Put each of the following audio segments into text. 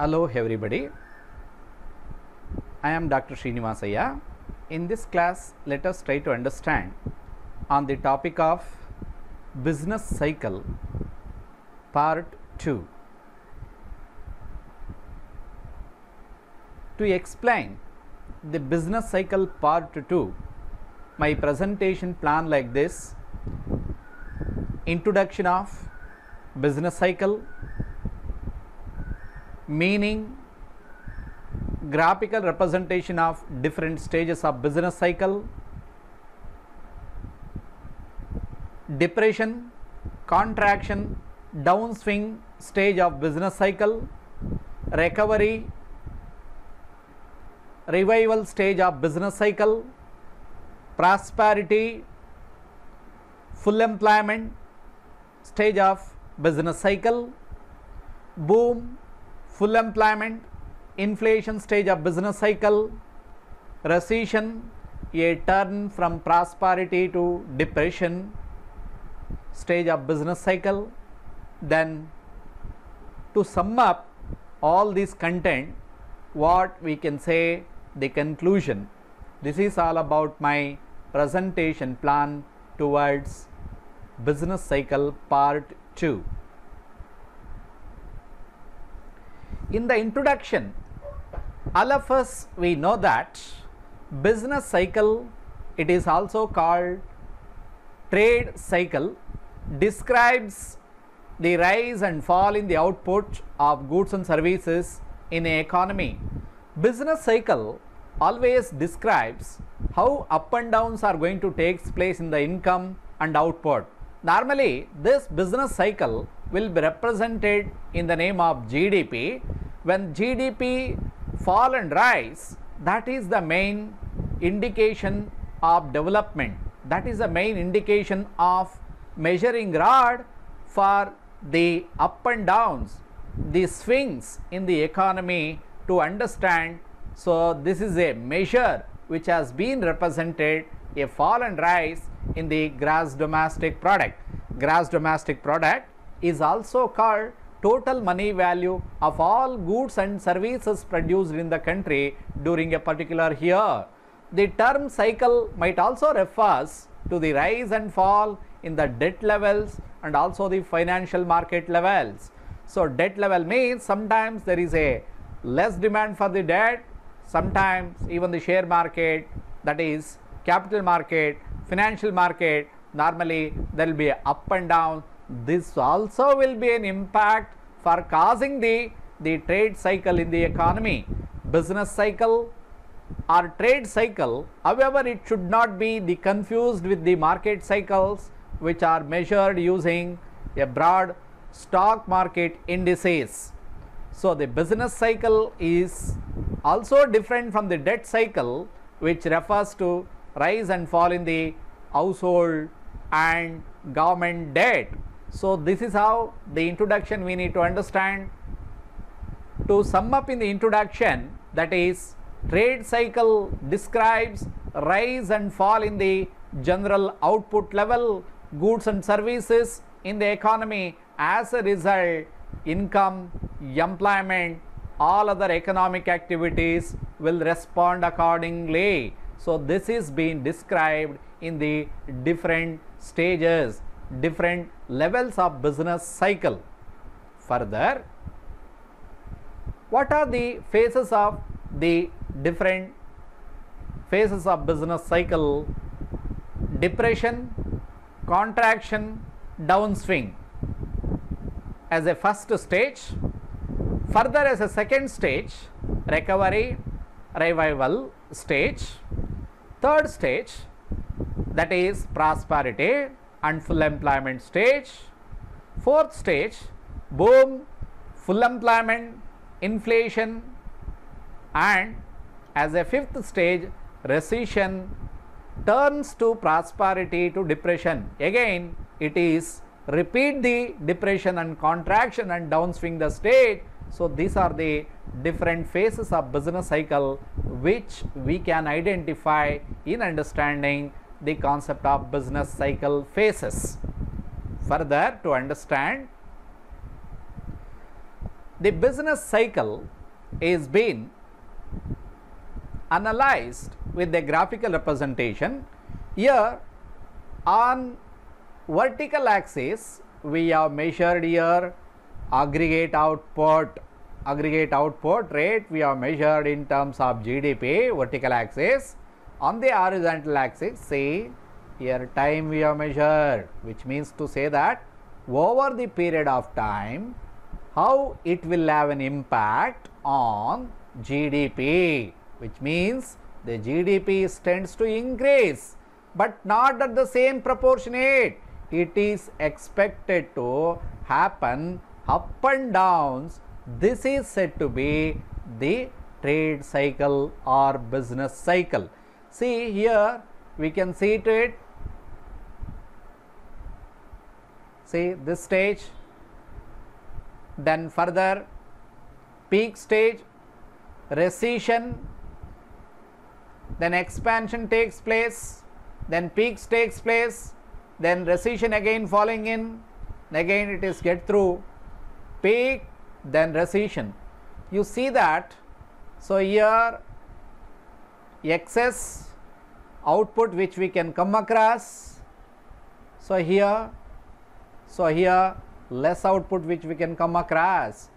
Hello everybody, I am Dr. Srinivasaya. In this class, let us try to understand on the topic of business cycle part 2. To explain the business cycle part 2, my presentation plan like this: introduction of business cycle, meaning, graphical representation of different stages of business cycle, depression, contraction, downswing stage of business cycle, recovery, revival stage of business cycle, prosperity, full employment stage of business cycle, boom, full employment, inflation stage of business cycle, recession, a turn from prosperity to depression stage of business cycle. Then to sum up all this content, what we can say the conclusion. This is all about my presentation plan towards business cycle part 2. In the introduction, all of us we know that business cycle, it is also called trade cycle, describes the rise and fall in the output of goods and services in an economy. Business cycle always describes how up and downs are going to take place in the income and output. Normally, this business cycle will be represented in the name of GDP. When GDP fall and rise, that is the main indication of development. That is the main indication of measuring rod for the up and downs, the swings in the economy to understand. So this is a measure which has been represented a fall and rise in the gross domestic product. Gross domestic product is also called total money value of all goods and services produced in the country during a particular year. The term cycle might also refers to the rise and fall in the debt levels and also the financial market levels. So debt level means sometimes there is a less demand for the debt, sometimes even the share market, that is capital market, financial market, normally there will be a up and down. This also will be an impact for causing the trade cycle in the economy. Business cycle or trade cycle, however, it should not be confused with the market cycles which are measured using a broad stock market indices. So the business cycle is also different from the debt cycle, which refers to rise and fall in the household and government debt. So this is how the introduction we need to understand. To sum up in the introduction, that is, trade cycle describes rise and fall in the general output level, goods and services in the economy. As a result, income, employment, all other economic activities will respond accordingly. So this is being described in the different stages, different levels of business cycle. Further, what are the phases of the different phases of business cycle? Depression, contraction, downswing as a first stage. Further, as a second stage, recovery, revival stage. Third stage, that is prosperity and full employment stage. Fourth stage, boom, full employment, inflation, and as a fifth stage, recession turns to prosperity to depression. Again, it is repeat the depression and contraction and downswing the stage. So these are the different phases of business cycle which we can identify in understanding the concept of business cycle phases. Further, to understand the business cycle is being analyzed with a graphical representation. Here on vertical axis we have measured here aggregate output rate we have measured in terms of GDP, vertical axis. On the horizontal axis, see here time we have measured, which means to say that over the period of time how it will have an impact on GDP, which means the GDP tends to increase but not at the same proportionate. It is expected to happen up and downs. This is said to be the trade cycle or business cycle. See here we can see it. See this stage, then further peak stage, recession, then expansion takes place, then peaks takes place, then recession again falling in, again it is get through peak, then recession. You see that. So here excess output which we can come across, so here less output which we can come across.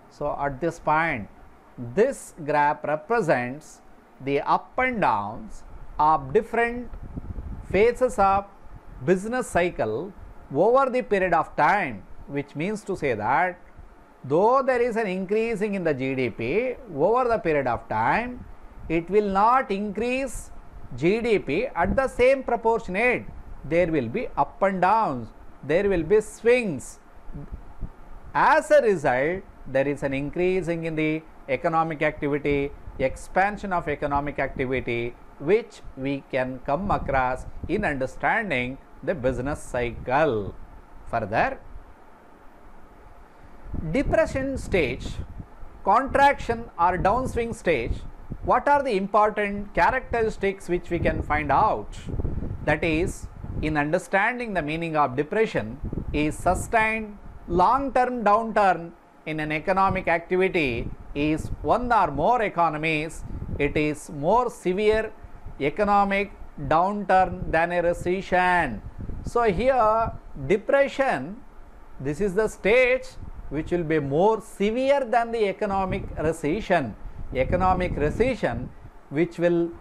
So at this point this graph represents the up and downs of different phases of business cycle over the period of time, which means to say that though there is an increasing in the GDP over the period of time, it will not increase GDP at the same proportionate. There will be up and downs, there will be swings. As a result, there is an increasing in the economic activity, expansion of economic activity, which we can come across in understanding the business cycle. Further, depression stage, contraction or downswing stage, what are the important characteristics which we can find out? That is, in understanding the meaning of depression is sustained long-term downturn in an economic activity is one or more economies, it is more severe economic downturn than a recession. So here depression, this is the stage which will be more severe than the economic recession. Economic recession which will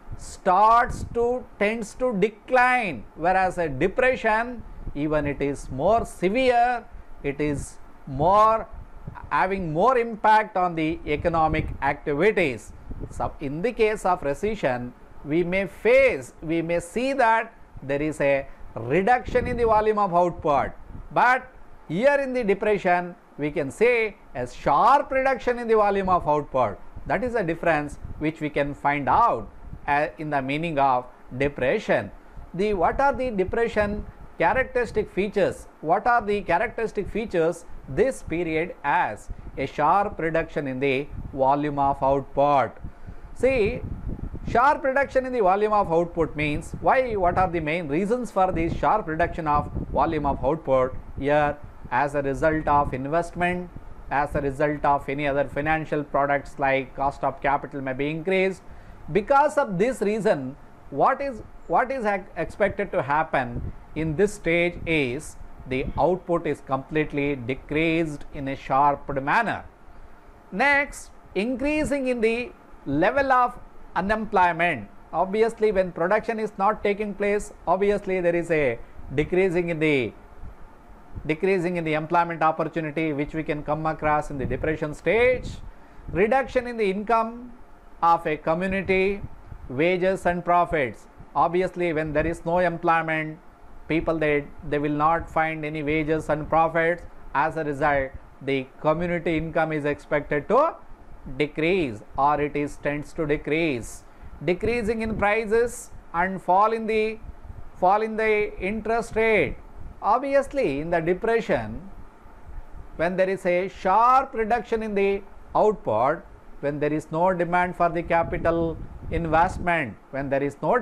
tends to decline, whereas a depression, even it is more severe, it is more having more impact on the economic activities. So in the case of recession, we may see that there is a reduction in the volume of output, but here in the depression we can say a sharp reduction in the volume of output. That is a difference which we can find out in the meaning of depression. What are the depression characteristic features? What are the characteristic features this period has? A sharp reduction in the volume of output. See, sharp reduction in the volume of output means why? What are the main reasons for this sharp reduction of volume of output? Here, as a result of investment, as a result of any other financial products like cost of capital may be increased. Because of this reason, what is expected to happen in this stage is the output is completely decreased in a sharp manner. Next, increasing in the level of unemployment. Obviously, when production is not taking place, obviously there is a decreasing in the employment opportunity which we can come across in the depression stage. Reduction in the income of a community, wages and profits. Obviously, when there is no employment, people they will not find any wages and profits. As a result, the community income is expected to decrease, or it tends to decrease. Decreasing in prices and fall in the interest rate. Obviously, in the depression, when there is a sharp reduction in the output, when there is no demand for the capital investment, and when there is no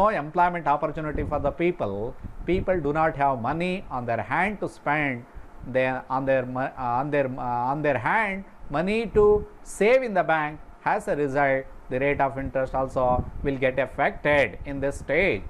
employment opportunity for the people do not have money on their hand to spend. they on their hand money to save in the bank. As a result, the rate of interest also will get affected in this stage.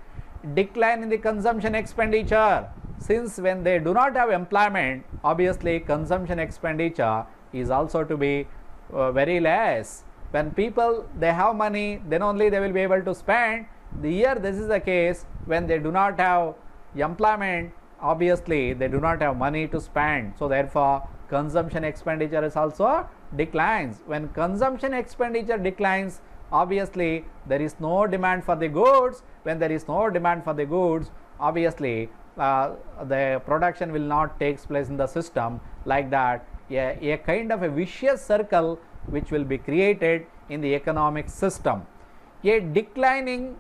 Decline in the consumption expenditure, since when they do not have employment, obviously consumption expenditure is also to be very less. When people they have money, then only they will be able to spend. Here this is the case when they do not have employment, obviously they do not have money to spend. So therefore consumption expenditure is also declines. When consumption expenditure declines, obviously there is no demand for the goods. When there is no demand for the goods, obviously the production will not take place in the system. Like that, a kind of a vicious circle which will be created in the economic system. A declining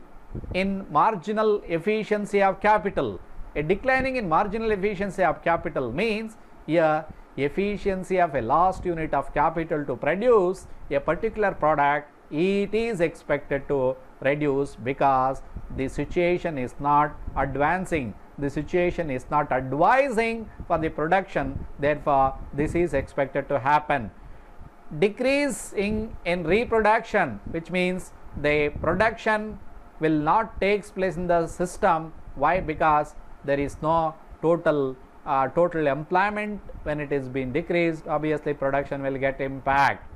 in marginal efficiency of capital. A declining in marginal efficiency of capital means here efficiency of a last unit of capital to produce a particular product, it is expected to reduce because the situation is not advancing, the situation is not advising for the production. Therefore this is expected to happen. Decrease in reproduction, which means the production will not take place in the system. Why? Because there is no total employment. When it is being decreased, obviously production will get impact.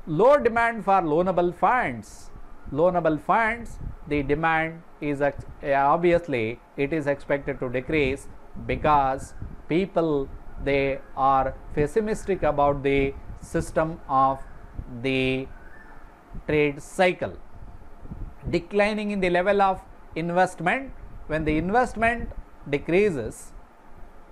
Low demand for loanable funds. Loanable funds, the demand is obviously it is expected to decrease because people they are pessimistic about the system of the trade cycle. Declining in the level of investment. When the investment decreases,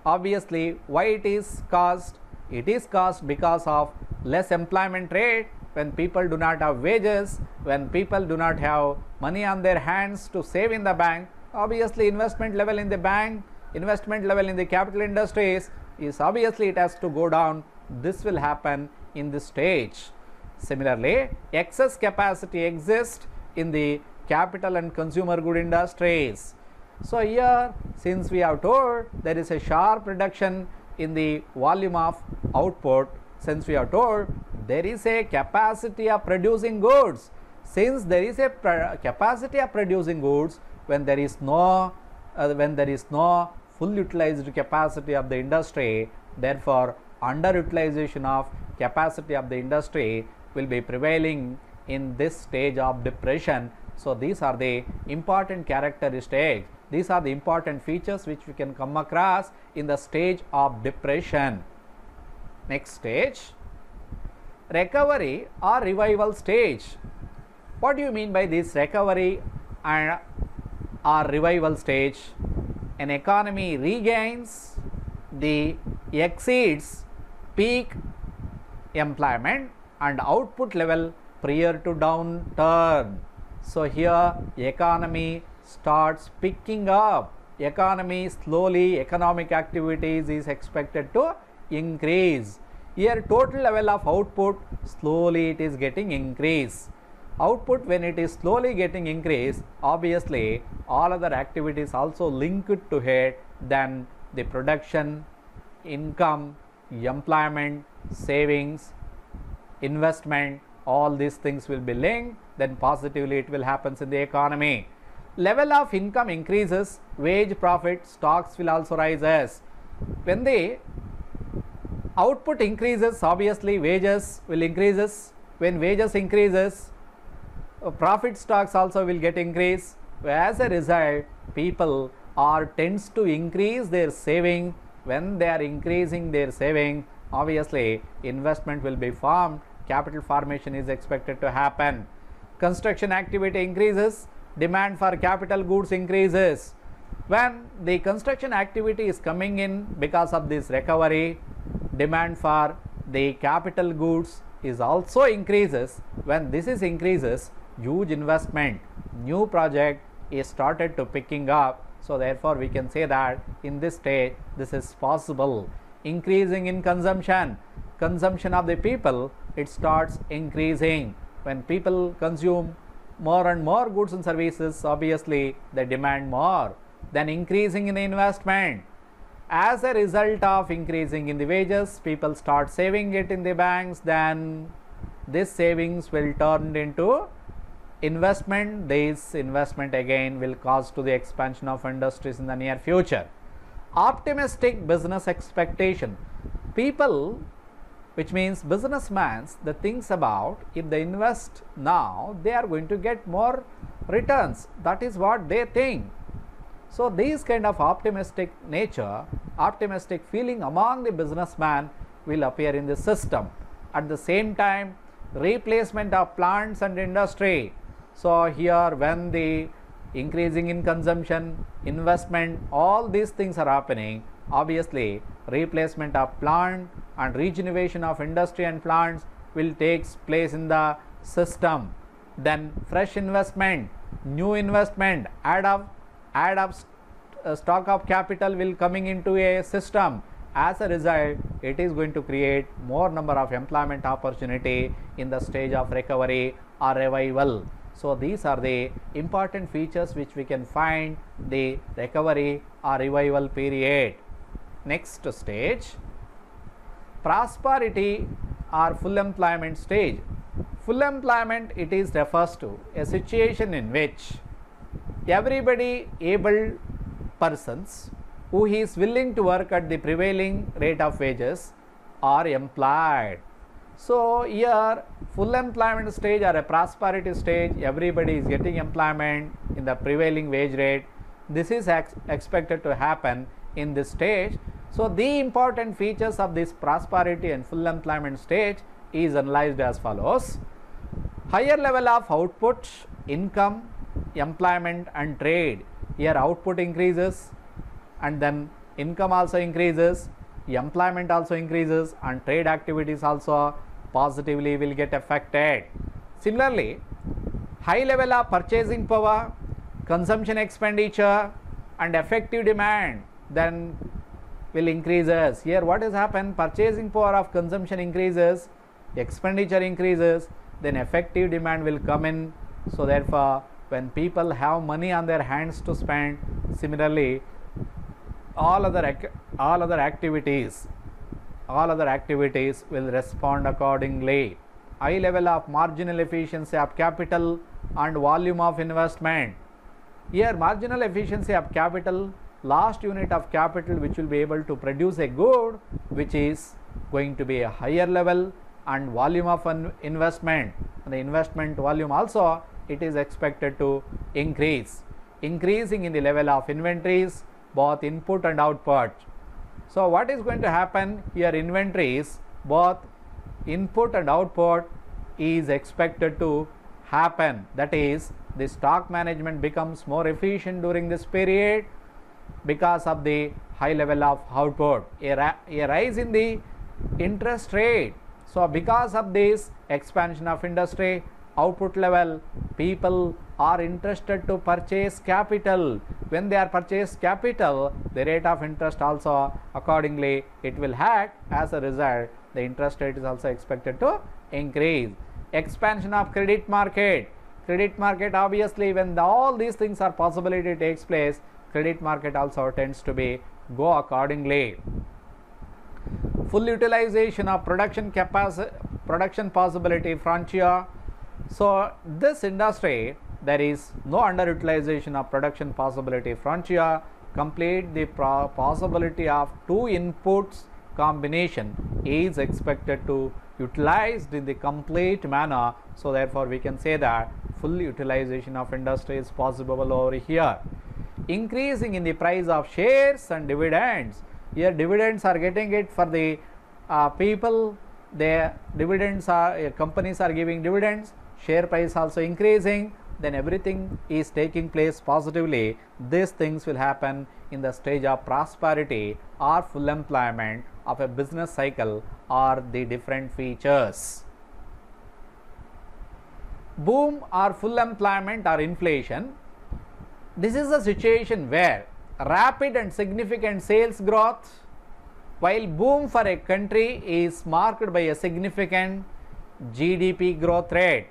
obviously why it is caused? It is caused because of less employment rate. When people do not have wages, when people do not have money on their hands to save in the bank, obviously investment level in the bank, investment level in the capital industries is obviously it has to go down. This will happen in this stage. Similarly, excess capacity exists in the capital and consumer good industries. So here, since we have told there is a sharp reduction in the volume of output, since we have told there is a capacity of producing goods, since there is a capacity of producing goods, when there is no full utilized capacity of the industry, therefore underutilization of capacity of the industry will be prevailing in this stage of depression. So these are the important characteristics, these are the important features which we can come across in the stage of depression. Next stage, recovery or revival stage. What do you mean by this recovery and or revival stage? An economy regains the exceeds peak employment and output level prior to downturn. So here economy starts picking up, economy slowly, economic activities is expected to increase. Here total level of output slowly it is getting increased. Output when it is slowly getting increased, obviously all other activities also linked to it, then the production, income, employment, savings, investment, all these things will be linked, then positively it will happen in the economy. Level of income increases, wage, profit, stocks will also rises. When the output increases, obviously wages will increases. When wages increases, profit stocks also will get increased. As a result, people tends to increase their saving. When they are increasing their saving, obviously investment will be formed, capital formation is expected to happen. Construction activity increases, demand for capital goods increases. When the construction activity is coming in because of this recovery, demand for the capital goods is also increases. When this is increases, huge investment, new project is started to picking up. So therefore we can say that in this stage this is possible. Increasing in consumption, consumption of the people, it starts increasing. When people consume more and more goods and services, obviously they demand more. Then increasing in investment, As a result of increasing in the wages, people start saving it in the banks, then this savings will turn into investment. This investment again will cause to the expansion of industries in the near future. Optimistic business expectation. People, which means businessmen, that thinks about if they invest now, they are going to get more returns. That is what they think. So these kind of optimistic nature, optimistic feeling among the businessman will appear in the system. At the same time, replacement of plants and industry. So here when the increasing in consumption, investment, all these things are happening, obviously replacement of plant and regeneration of industry and plants will take place in the system. Then fresh investment, new investment, add up stock of capital will coming into a system. As a result, it is going to create more number of employment opportunity in the stage of recovery or revival. So these are the important features which we can find the recovery or revival period. Next stage, prosperity or full employment stage. Full employment, it is refers to a situation in which everybody able persons who is willing to work at the prevailing rate of wages are employed. So here full employment stage or a prosperity stage, everybody is getting employment in the prevailing wage rate. This is expected to happen in this stage. So the important features of this prosperity and full employment stage is analyzed as follows. Higher level of output, income, employment and trade. Here output increases and then income also increases, employment also increases, and trade activities also positively will get affected. Similarly, high level of purchasing power, consumption expenditure and effective demand then will increases. Here what has happened, purchasing power of consumption increases, expenditure increases, then effective demand will come in. So therefore when people have money on their hands to spend, similarly all other activities will respond accordingly. High level of marginal efficiency of capital and volume of investment. Here marginal efficiency of capital, last unit of capital which will be able to produce a good which is going to be a higher level, and volume of investment, the investment volume also it is expected to increase. Increasing in the level of inventories, both input and output. So what is going to happen here, inventories both input and output is expected to happen. That is, the stock management becomes more efficient during this period because of the high level of output. A rise in the interest rate. So because of this expansion of industry, output level, people are interested to purchase capital. When they are purchase capital, the rate of interest also accordingly it will act. As a result, the interest rate is also expected to increase. Expansion of credit market. Credit market, obviously when all these things are possibility takes place, credit market also tends to be go accordingly. Full utilization of production possibility frontier. So this industry, there is no underutilization of production possibility frontier. Complete the possibility of two inputs combination is expected to utilized in the complete manner. So therefore we can say that full utilization of industry is possible over here. Increasing in the price of shares and dividends. Here dividends are getting it for the people. Their dividends are companies are giving dividends. Share price also increasing. Then everything is taking place positively. These things will happen in the stage of prosperity or full employment of a business cycle or the different features. Boom or full employment or inflation. This is a situation where rapid and significant sales growth, while boom for a country is marked by a significant GDP growth rate.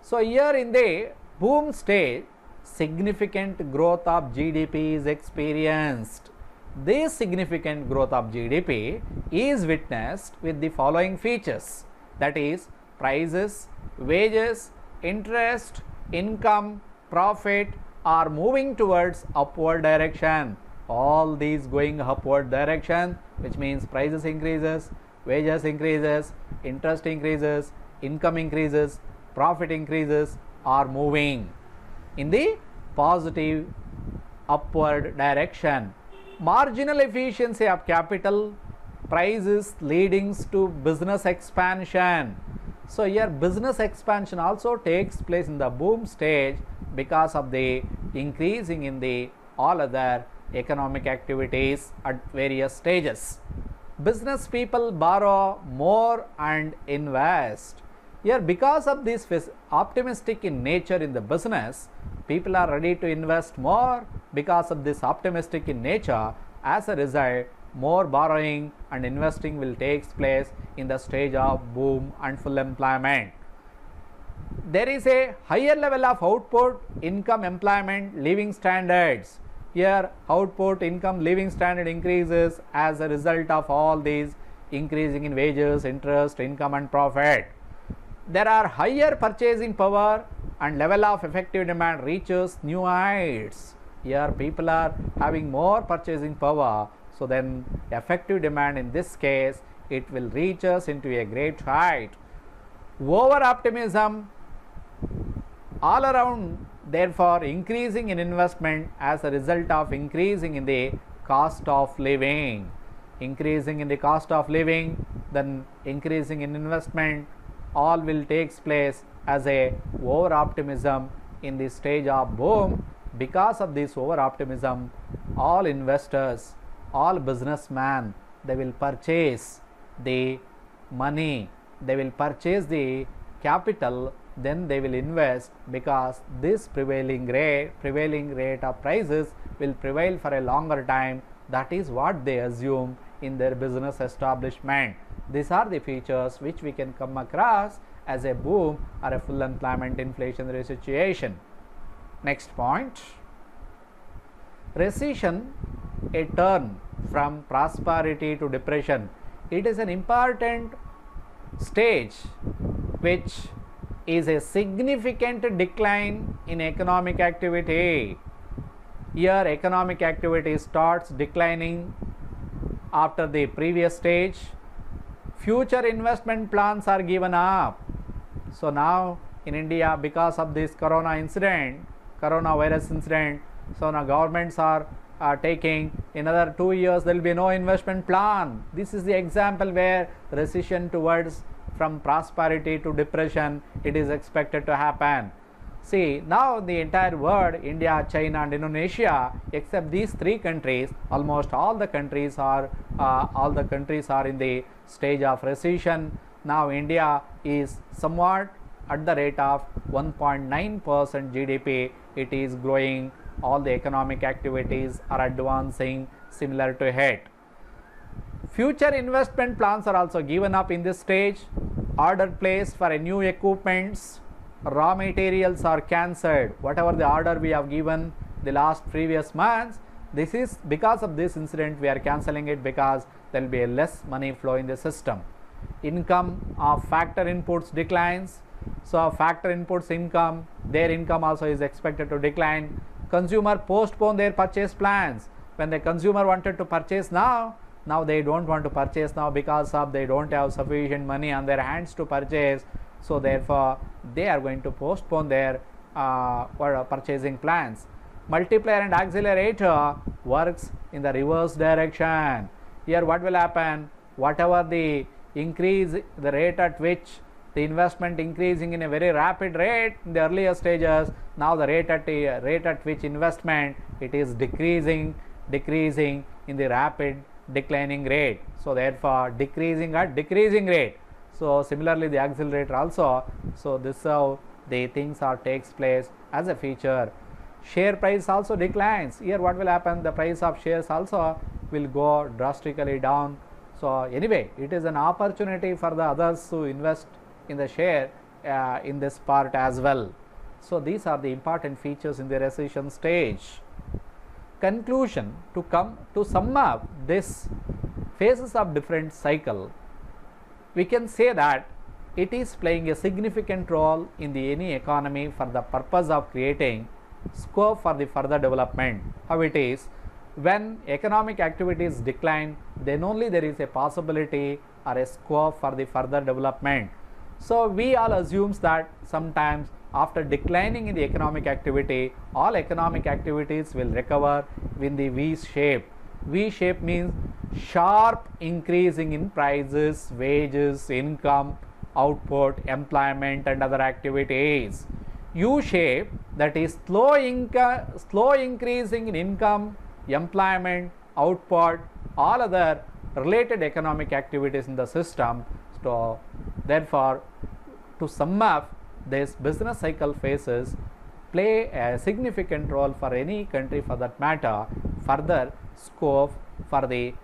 So here in the boom stage, significant growth of GDP is experienced. this significant growth of GDP is witnessed with the following features, that is prices, wages, interest, income, profit are moving towards upward direction. All these going upward direction, which means prices increases, wages increases, interest increases, income increases, profit increases are moving in the positive upward direction. Marginal efficiency of capital, prices leading to business expansion. So here business expansion also takes place in the boom stage because of the increasing in the all other economic activities at various stages. Business people borrow more and invest. Here because of this optimistic in nature in the business, people are ready to invest more because of this optimistic in nature. As a result, more borrowing and investing will take place in the stage of boom and full employment. There is a higher level of output, income, employment, living standards. Here output, income, living standard increases as a result of all these increasing in wages, interest, income and profit. There are higher purchasing power and level of effective demand reaches new heights. Here people are having more purchasing power, so then effective demand in this case it will reach us into a great height. Over optimism all around, therefore increasing in investment as a result of increasing in the cost of living. Increasing in the cost of living, then increasing in investment, all will take place as a over optimism in the stage of boom. Because of this over optimism, all investors, all businessmen, they will purchase the money, they will purchase the capital, then they will invest, because this prevailing rate of prices will prevail for a longer time. That is what they assume in their business establishment. These are the features which we can come across as a boom or a full employment inflationary situation. Next point, recession, a turn from prosperity to depression. It is an important stage which is a significant decline in economic activity. Here economic activity starts declining after the previous stage. Future investment plans are given up. So now in India, because of this coronavirus incident, so now governments are taking another 2 years there will be no investment plan. This is the example where recession towards from prosperity to depression it is expected to happen. See, now the entire world, India, China and Indonesia, except these three countries, almost all the countries are in the stage of recession. Now India is somewhat at the rate of 1.9% GDP. It is growing. All the economic activities are advancing similar to it. Future investment plans are also given up in this stage. Order placed for a new equipments, raw materials are cancelled. Whatever the order we have given the last previous months, this is because of this incident we are cancelling it, because there will be a less money flow in the system. Income of factor inputs declines. So factor inputs income, their income also is expected to decline. Consumer postpone their purchase plans. When the consumer wanted to purchase now they don't want to purchase now because of they don't have sufficient money on their hands to purchase. So therefore they are going to postpone their purchasing plans. Multiplier and accelerator works in the reverse direction. Here what will happen? Whatever the increase, the rate at which the investment increasing in a very rapid rate in the earlier stages, now the rate at which investment it is decreasing in the rapid declining rate. So therefore decreasing at decreasing rate. So similarly the accelerator also. So this how the things are takes place as a feature. Share price also declines. Here what will happen? The price of shares also will go drastically down. So anyway, it is an opportunity for the others to invest in the share in this part as well. So these are the important features in the recession stage. conclusion, to come to sum up this phases of different cycle, we can say that it is playing a significant role in any economy for the purpose of creating scope for the further development. How it is, when economic activities decline, then only there is a possibility or a scope for the further development. So we all assumes that sometimes after declining in the economic activity, all economic activities will recover in the V shape. V shape means sharp increasing in prices, wages, income, output, employment and other activities. U shape, that is slow increasing in income, employment, output, all other related economic activities in the system. So therefore, to sum up, this business cycle phases play a significant role for any country for that matter, further scope for the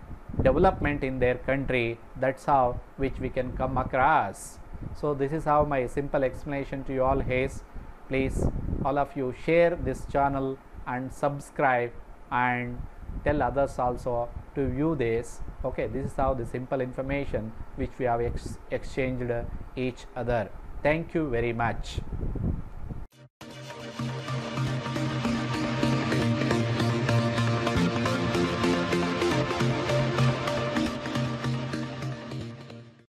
development in their country. That's how which we can come across. So this is how my simple explanation to you all is. Please all of you share this channel and subscribe and tell others also to view this. Okay, this is how the simple information which we have exchanged each other. Thank you very much.